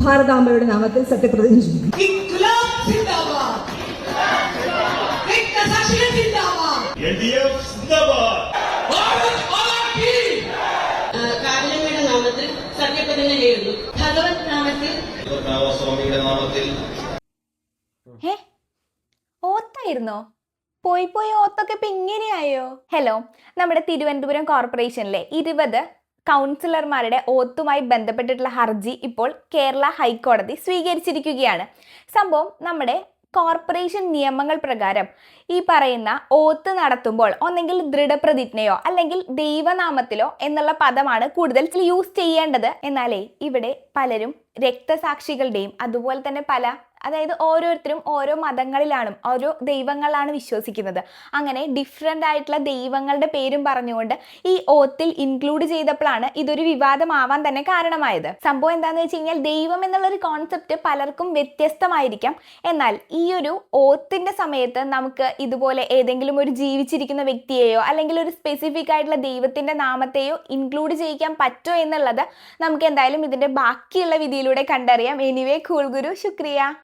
ഭാരതാംബയുടെ നാമത്തിൽ സത്യപ്രതിജ്ഞ ചെയ്യുന്നു. കാവലമ്മയുടെ നാമത്തിൽ സത്യപ്രതിജ്ഞ ചെയ്യുന്നു. ഭഗവത് നാമത്തിൽ സ്വാമിയുടെ നാമത്തിൽ. ഓത്തായിരുന്നോ? പോയി പോയി ഓത്തൊക്കെ ഇപ്പൊ ഇങ്ങനെയായോ? ഹലോ, നമ്മുടെ തിരുവനന്തപുരം കോർപ്പറേഷനിലെ 20 കൗൺസിലർമാരുടെ ഓത്തുമായി ബന്ധപ്പെട്ടിട്ടുള്ള ഹർജി ഇപ്പോൾ കേരള ഹൈക്കോടതി സ്വീകരിച്ചിരിക്കുകയാണ്. സംഭവം നമ്മുടെ കോർപ്പറേഷൻ നിയമങ്ങൾ പ്രകാരം ഈ പറയുന്ന ഓത്ത് നടത്തുമ്പോൾ ഒന്നെങ്കിൽ ദൃഢപ്രതിജ്ഞയോ അല്ലെങ്കിൽ ദൈവനാമത്തിലോ എന്നുള്ള പദമാണ് കൂടുതൽ യൂസ് ചെയ്യേണ്ടത്. എന്നാലേ ഇവിടെ പലരും രക്തസാക്ഷികളുടെയും അതുപോലെ തന്നെ അതായത് ഓരോരുത്തരും ഓരോ മതങ്ങളിലാണ്, ഓരോ ദൈവങ്ങളാണ് വിശ്വസിക്കുന്നത്. അങ്ങനെ ഡിഫറെൻ്റ് ആയിട്ടുള്ള ദൈവങ്ങളുടെ പേരും പറഞ്ഞുകൊണ്ട് ഈ ഓത്തിൽ ഇൻക്ലൂഡ് ചെയ്തപ്പോഴാണ് ഇതൊരു വിവാദമാവാൻ തന്നെ കാരണമായത്. സംഭവം എന്താണെന്ന് വെച്ച് കഴിഞ്ഞാൽ ദൈവം എന്നുള്ളൊരു കോൺസെപ്റ്റ് പലർക്കും വ്യത്യസ്തമായിരിക്കാം. എന്നാൽ ഈ ഒരു ഓത്തിൻ്റെ സമയത്ത് നമുക്ക് ഇതുപോലെ ഏതെങ്കിലും ഒരു ജീവിച്ചിരിക്കുന്ന വ്യക്തിയെയോ അല്ലെങ്കിൽ ഒരു സ്പെസിഫിക് ആയിട്ടുള്ള ദൈവത്തിൻ്റെ നാമത്തെയോ ഇൻക്ലൂഡ് ചെയ്യിക്കാൻ പറ്റുമോ എന്നുള്ളത് നമുക്ക് എന്തായാലും ഇതിൻ്റെ ബാക്കിയുള്ള വിധിയിലൂടെ കണ്ടറിയാം. എനിവേ, കൂൾ ഗുരു, ശുക്രിയ.